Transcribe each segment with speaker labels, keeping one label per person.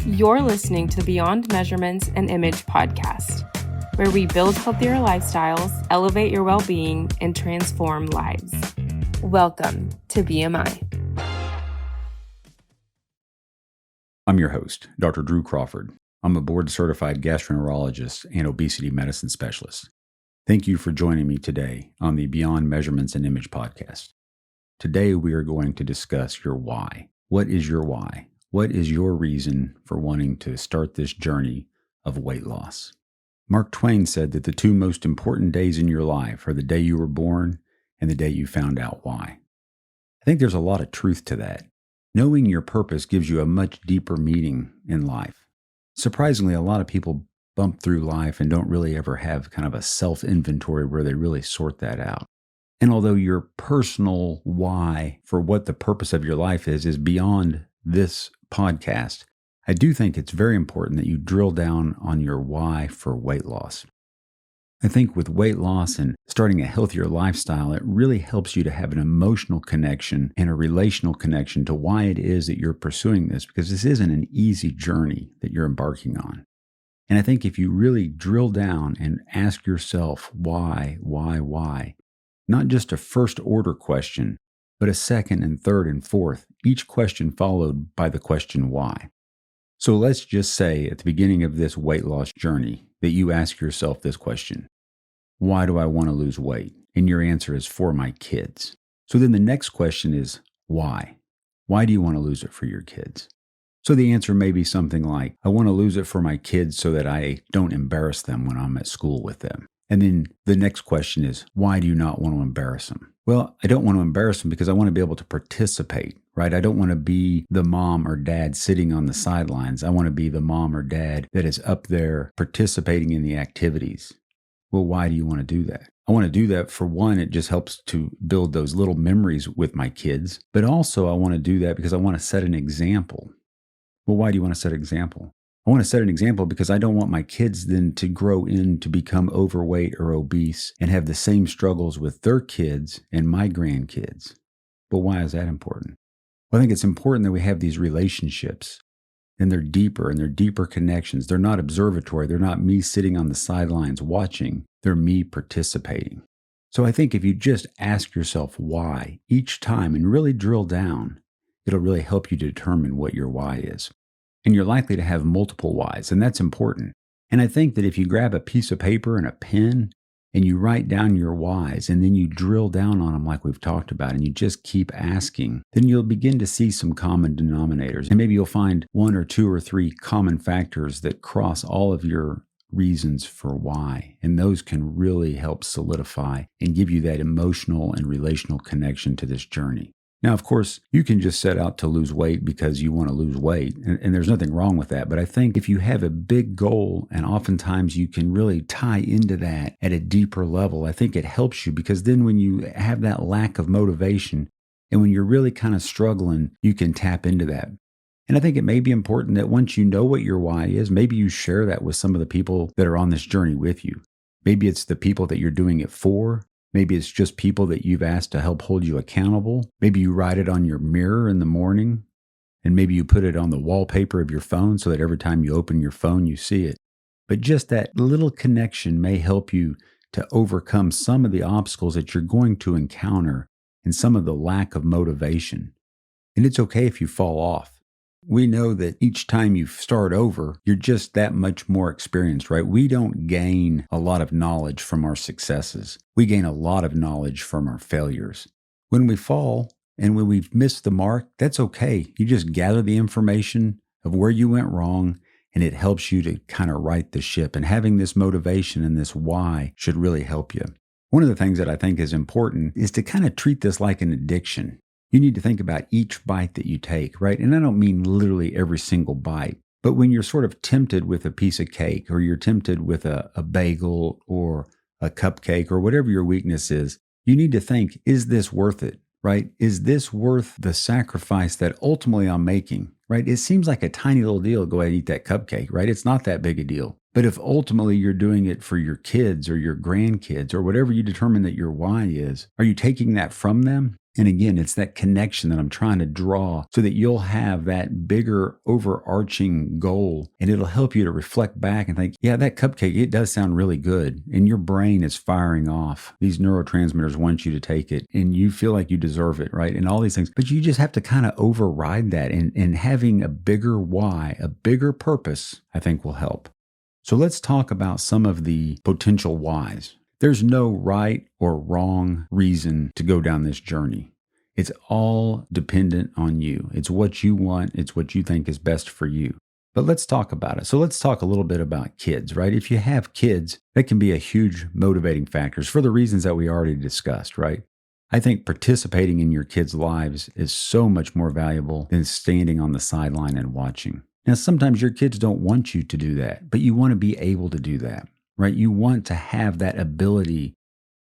Speaker 1: You're listening to the Beyond Measurements and Image podcast, where we build healthier lifestyles, elevate your well-being, and transform lives. Welcome to BMI.
Speaker 2: I'm your host, Dr. Drew Crawford. I'm a board-certified gastroenterologist and obesity medicine specialist. Thank you for joining me today on the Beyond Measurements and Image podcast. Today, we are going to discuss your why. What is your why? What is your reason for wanting to start this journey of weight loss? Mark Twain said that the two most important days in your life are the day you were born and the day you found out why. I think there's a lot of truth to that. Knowing your purpose gives you a much deeper meaning in life. Surprisingly, a lot of people bump through life and don't really ever have kind of a self-inventory where they really sort that out. And although your personal why for what the purpose of your life is beyond this podcast, I do think it's very important that you drill down on your why for weight loss. I think with weight loss and starting a healthier lifestyle, it really helps you to have an emotional connection and a relational connection to why it is that you're pursuing this, because this isn't an easy journey that you're embarking on. And I think if you really drill down and ask yourself why, not just a first order question, but a second and third and fourth, each question followed by the question why. So let's just say at the beginning of this weight loss journey that you ask yourself this question: why do I want to lose weight? And your answer is for my kids. So then the next question is why? Why do you want to lose it for your kids? So the answer may be something like, I want to lose it for my kids so that I don't embarrass them when I'm at school with them. And then the next question is, why do you not want to embarrass them? Well, I don't want to embarrass them because I want to be able to participate, right? I don't want to be the mom or dad sitting on the sidelines. I want to be the mom or dad that is up there participating in the activities. Well, why do you want to do that? I want to do that for one, it just helps to build those little memories with my kids. But also I want to do that because I want to set an example. Well, why do you want to set an example? I want to set an example because I don't want my kids then to grow in to become overweight or obese and have the same struggles with their kids and my grandkids. But why is that important? Well, I think it's important that we have these relationships and they're deeper connections. They're not observatory. They're not me sitting on the sidelines watching. They're me participating. So I think if you just ask yourself why each time and really drill down, it'll really help you to determine what your why is. And you're likely to have multiple whys, and that's important. And I think that if you grab a piece of paper and a pen and you write down your whys and then you drill down on them like we've talked about and you just keep asking, then you'll begin to see some common denominators. And maybe you'll find one or two or three common factors that cross all of your reasons for why. And those can really help solidify and give you that emotional and relational connection to this journey. Now, of course, you can just set out to lose weight because you want to lose weight, and there's nothing wrong with that. But I think if you have a big goal, and oftentimes you can really tie into that at a deeper level, I think it helps you because then when you have that lack of motivation and when you're really kind of struggling, you can tap into that. And I think it may be important that once you know what your why is, maybe you share that with some of the people that are on this journey with you. Maybe it's the people that you're doing it for. Maybe it's just people that you've asked to help hold you accountable. Maybe you write it on your mirror in the morning, and maybe you put it on the wallpaper of your phone so that every time you open your phone, you see it. But just that little connection may help you to overcome some of the obstacles that you're going to encounter and some of the lack of motivation. And it's okay if you fall off. We know that each time you start over, you're just that much more experienced, right? We don't gain a lot of knowledge from our successes. We gain a lot of knowledge from our failures. When we fall and when we've missed the mark, that's okay. You just gather the information of where you went wrong, and it helps you to kind of right the ship. And having this motivation and this why should really help you. One of the things that I think is important is to kind of treat this like an addiction. You need to think about each bite that you take, right? And I don't mean literally every single bite, but when you're sort of tempted with a piece of cake or you're tempted with a bagel or a cupcake or whatever your weakness is, you need to think, is this worth it, right? Is this worth the sacrifice that ultimately I'm making, right? It seems like a tiny little deal to go ahead and eat that cupcake, right? It's not that big a deal. But if ultimately you're doing it for your kids or your grandkids or whatever you determine that your why is, are you taking that from them? And again, it's that connection that I'm trying to draw so that you'll have that bigger overarching goal, and it'll help you to reflect back and think, yeah, that cupcake, it does sound really good. And your brain is firing off. These neurotransmitters want you to take it and you feel like you deserve it, right? And all these things. But you just have to kind of override that, and having a bigger why, a bigger purpose, I think will help. So let's talk about some of the potential whys. There's no right or wrong reason to go down this journey. It's all dependent on you. It's what you want. It's what you think is best for you. But let's talk about it. So let's talk a little bit about kids, right? If you have kids, that can be a huge motivating factor for the reasons that we already discussed, right? I think participating in your kids' lives is so much more valuable than standing on the sideline and watching. Now, sometimes your kids don't want you to do that, but you want to be able to do that. Right? You want to have that ability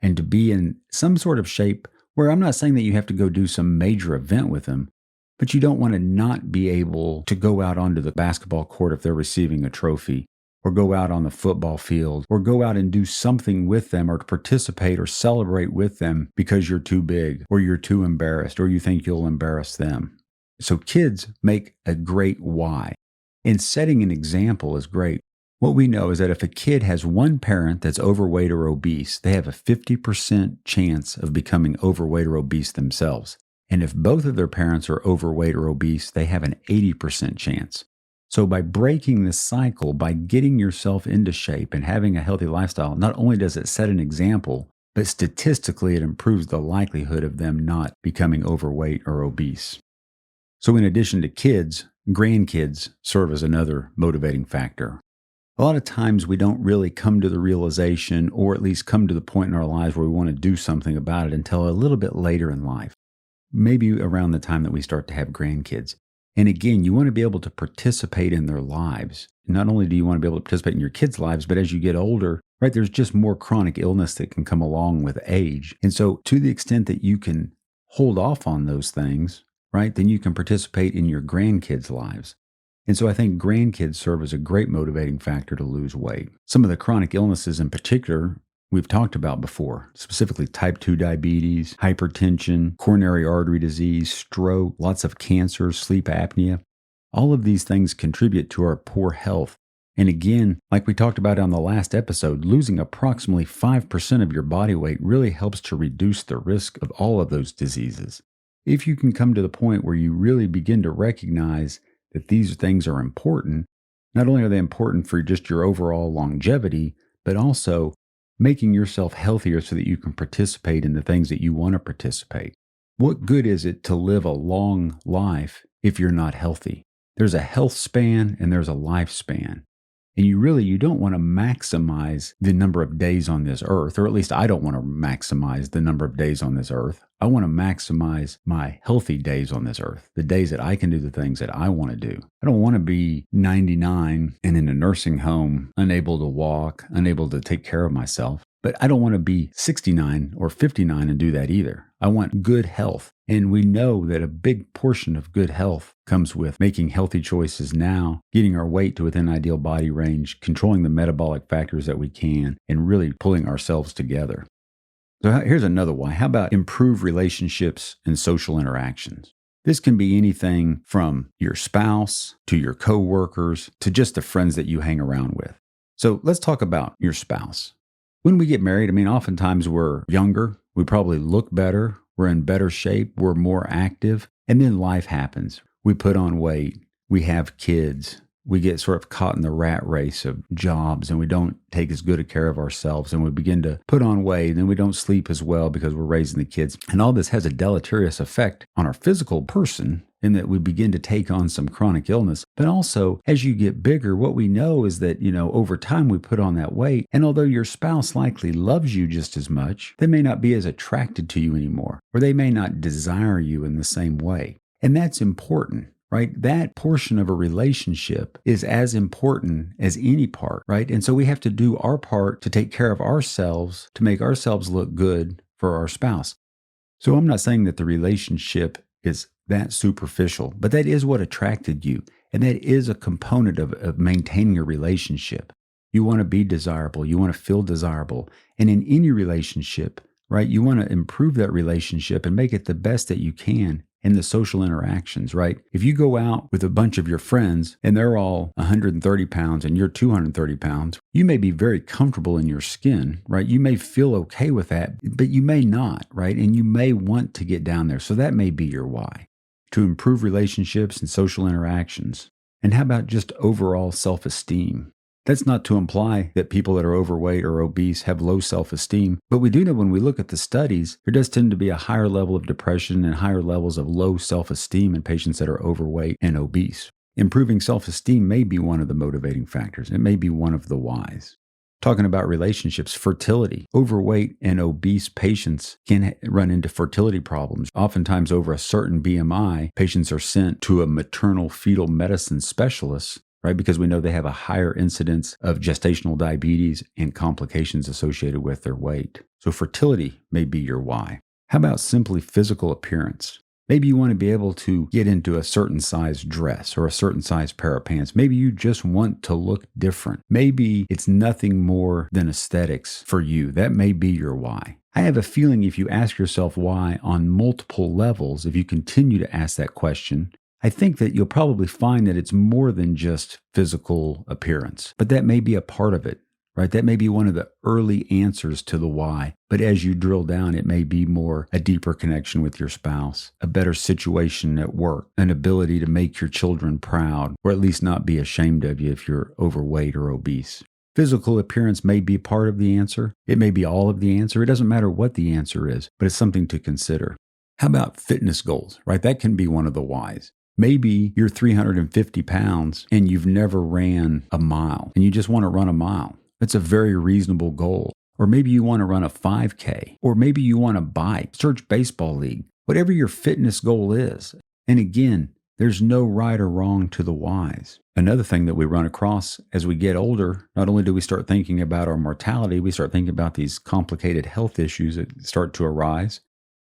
Speaker 2: and to be in some sort of shape where I'm not saying that you have to go do some major event with them, but you don't want to not be able to go out onto the basketball court if they're receiving a trophy, or go out on the football field, or go out and do something with them, or to participate or celebrate with them because you're too big, or you're too embarrassed, or you think you'll embarrass them. So kids make a great why. And setting an example is great. What we know is that if a kid has one parent that's overweight or obese, they have a 50% chance of becoming overweight or obese themselves. And if both of their parents are overweight or obese, they have an 80% chance. So by breaking this cycle, by getting yourself into shape and having a healthy lifestyle, not only does it set an example, but statistically it improves the likelihood of them not becoming overweight or obese. So in addition to kids, grandkids serve as another motivating factor. A lot of times we don't really come to the realization, or at least come to the point in our lives where we want to do something about it until a little bit later in life, maybe around the time that we start to have grandkids. And again, you want to be able to participate in their lives. Not only do you want to be able to participate in your kids' lives, but as you get older, right, there's just more chronic illness that can come along with age. And so to the extent that you can hold off on those things, right, then you can participate in your grandkids' lives. And so I think grandkids serve as a great motivating factor to lose weight. Some of the chronic illnesses in particular we've talked about before, specifically type 2 diabetes, hypertension, coronary artery disease, stroke, lots of cancers, sleep apnea. All of these things contribute to our poor health. And again, like we talked about on the last episode, losing approximately 5% of your body weight really helps to reduce the risk of all of those diseases. If you can come to the point where you really begin to recognize that these things are important, not only are they important for just your overall longevity, but also making yourself healthier so that you can participate in the things that you want to participate. What good is it to live a long life if you're not healthy? There's a health span and there's a lifespan. And you don't want to maximize the number of days on this earth, or at least I don't want to maximize the number of days on this earth. I want to maximize my healthy days on this earth, the days that I can do the things that I want to do. I don't want to be 99 and in a nursing home, unable to walk, unable to take care of myself. But I don't want to be 69 or 59 and do that either. I want good health. And we know that a big portion of good health comes with making healthy choices now, getting our weight to within ideal body range, controlling the metabolic factors that we can, and really pulling ourselves together. So here's another why. How about improve relationships and social interactions? This can be anything from your spouse to your coworkers to just the friends that you hang around with. So let's talk about your spouse. When we get married, oftentimes we're younger, we probably look better, we're in better shape, we're more active, and then life happens. We put on weight, we have kids, we get sort of caught in the rat race of jobs, and we don't take as good a care of ourselves, and we begin to put on weight, and we don't sleep as well because we're raising the kids. And all this has a deleterious effect on our physical person, in that we begin to take on some chronic illness. But also, as you get bigger, what we know is that, over time we put on that weight. And although your spouse likely loves you just as much, they may not be as attracted to you anymore, or they may not desire you in the same way. And that's important, right? That portion of a relationship is as important as any part, right? And so we have to do our part to take care of ourselves, to make ourselves look good for our spouse. So I'm not saying that the relationship is that superficial, but that is what attracted you. And that is a component of maintaining a relationship. You want to be desirable. You want to feel desirable. And in any relationship, right, you want to improve that relationship and make it the best that you can in the social interactions, right? If you go out with a bunch of your friends and they're all 130 pounds and you're 230 pounds, you may be very comfortable in your skin, right? You may feel okay with that, but you may not, right? And you may want to get down there. So that may be your why, to improve relationships and social interactions. And how about just overall self-esteem? That's not to imply that people that are overweight or obese have low self-esteem, but we do know when we look at the studies, there does tend to be a higher level of depression and higher levels of low self-esteem in patients that are overweight and obese. Improving self-esteem may be one of the motivating factors. It may be one of the whys. Talking about relationships, fertility. Overweight and obese patients can run into fertility problems. Oftentimes over a certain BMI, patients are sent to a maternal fetal medicine specialist, right? Because we know they have a higher incidence of gestational diabetes and complications associated with their weight. So fertility may be your why. How about simply physical appearance? Maybe you want to be able to get into a certain size dress or a certain size pair of pants. Maybe you just want to look different. Maybe it's nothing more than aesthetics for you. That may be your why. I have a feeling if you ask yourself why on multiple levels, if you continue to ask that question, I think that you'll probably find that it's more than just physical appearance, but that may be a part of it, right? That may be one of the early answers to the why. But as you drill down, it may be more a deeper connection with your spouse, a better situation at work, an ability to make your children proud, or at least not be ashamed of you if you're overweight or obese. Physical appearance may be part of the answer. It may be all of the answer. It doesn't matter what the answer is, but it's something to consider. How about fitness goals, right? That can be one of the whys. Maybe you're 350 pounds and you've never ran a mile and you just want to run a mile. That's a very reasonable goal. Or maybe you want to run a 5K, or maybe you want to bike, search baseball league, whatever your fitness goal is. And again, there's no right or wrong to the whys. Another thing that we run across as we get older, not only do we start thinking about our mortality, we start thinking about these complicated health issues that start to arise.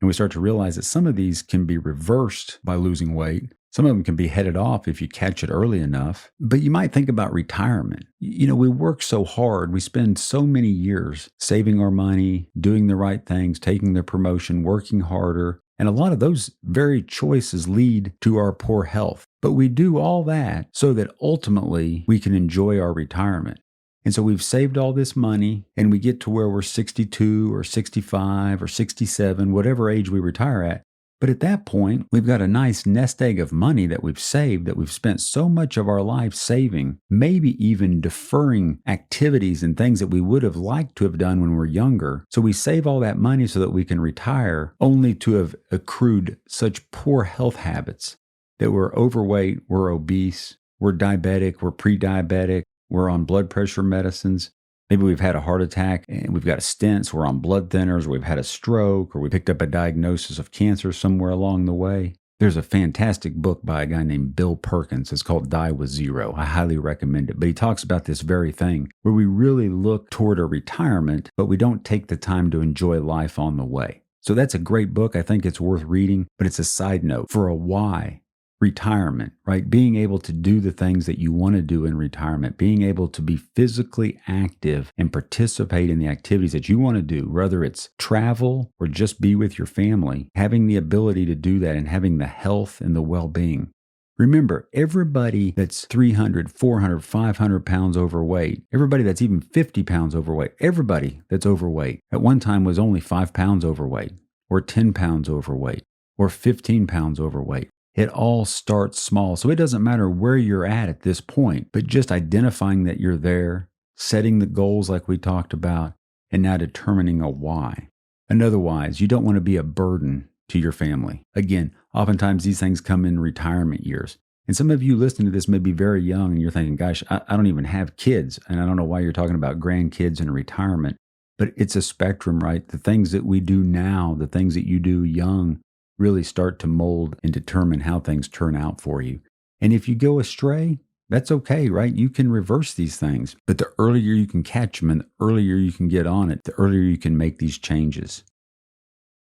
Speaker 2: And we start to realize that some of these can be reversed by losing weight. Some of them can be headed off if you catch it early enough. But you might think about retirement. You know, we work so hard. We spend so many years saving our money, doing the right things, taking the promotion, working harder. And a lot of those very choices lead to our poor health. But we do all that so that ultimately we can enjoy our retirement. And so we've saved all this money and we get to where we're 62 or 65 or 67, whatever age we retire at. But at that point, we've got a nice nest egg of money that we've saved, that we've spent so much of our life saving, maybe even deferring activities and things that we would have liked to have done when we're younger. So we save all that money so that we can retire, only to have accrued such poor health habits that we're overweight, we're obese, we're diabetic, we're pre-diabetic, we're on blood pressure medicines. Maybe we've had a heart attack and we've got stents, we're on blood thinners, or we've had a stroke, or we picked up a diagnosis of cancer somewhere along the way. There's a fantastic book by a guy named Bill Perkins. It's called Die with Zero. I highly recommend it. But he talks about this very thing, where we really look toward a retirement, but we don't take the time to enjoy life on the way. So that's a great book. I think it's worth reading, but it's a side note for a why. Retirement, right? Being able to do the things that you want to do in retirement, being able to be physically active and participate in the activities that you want to do, whether it's travel or just be with your family, having the ability to do that and having the health and the well-being. Remember, everybody that's 300, 400, 500 pounds overweight, everybody that's even 50 pounds overweight, everybody that's overweight at one time was only 5 pounds overweight or 10 pounds overweight or 15 pounds overweight. It all starts small. So it doesn't matter where you're at this point, but just identifying that you're there, setting the goals like we talked about, and now determining a why. Another why is you don't want to be a burden to your family. Again, oftentimes these things come in retirement years. And some of you listening to this may be very young and you're thinking, gosh, I don't even have kids. And I don't know why you're talking about grandkids and retirement. But it's a spectrum, right? The things that we do now, the things that you do young, really start to mold and determine how things turn out for you. And if you go astray, that's okay, right? You can reverse these things. But the earlier you can catch them and the earlier you can get on it, the earlier you can make these changes.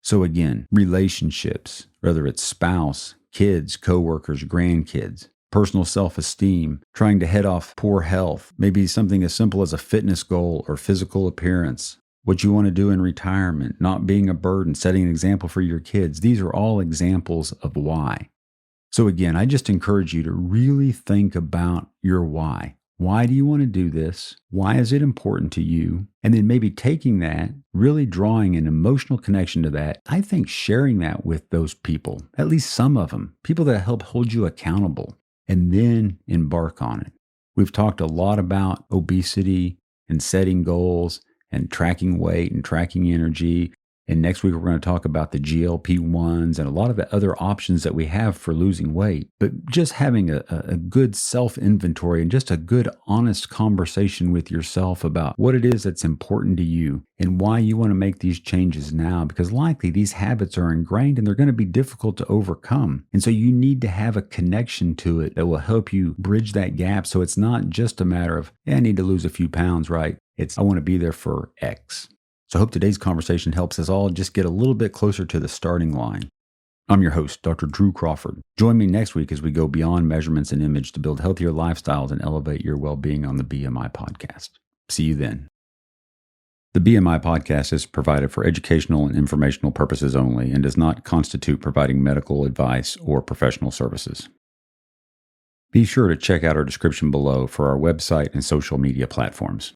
Speaker 2: So again, relationships, whether it's spouse, kids, coworkers, grandkids, personal self-esteem, trying to head off poor health, maybe something as simple as a fitness goal or physical appearance, what you want to do in retirement, not being a burden, setting an example for your kids. These are all examples of why. So again, I just encourage you to really think about your why. Why do you want to do this? Why is it important to you? And then maybe taking that, really drawing an emotional connection to that, I think sharing that with those people, at least some of them, people that help hold you accountable, and then embark on it. We've talked a lot about obesity and setting goals and tracking weight and tracking energy. And next week, we're going to talk about the GLP-1s and a lot of the other options that we have for losing weight. But just having a good self-inventory and just a good, honest conversation with yourself about what it is that's important to you and why you want to make these changes now, because likely these habits are ingrained and they're going to be difficult to overcome. And so you need to have a connection to it that will help you bridge that gap. So it's not just a matter of, I need to lose a few pounds, right? It's, I want to be there for X. So I hope today's conversation helps us all just get a little bit closer to the starting line. I'm your host, Dr. Drew Crawford. Join me next week as we go beyond measurements and image to build healthier lifestyles and elevate your well-being on the BMI podcast. See you then. The BMI podcast is provided for educational and informational purposes only and does not constitute providing medical advice or professional services. Be sure to check out our description below for our website and social media platforms.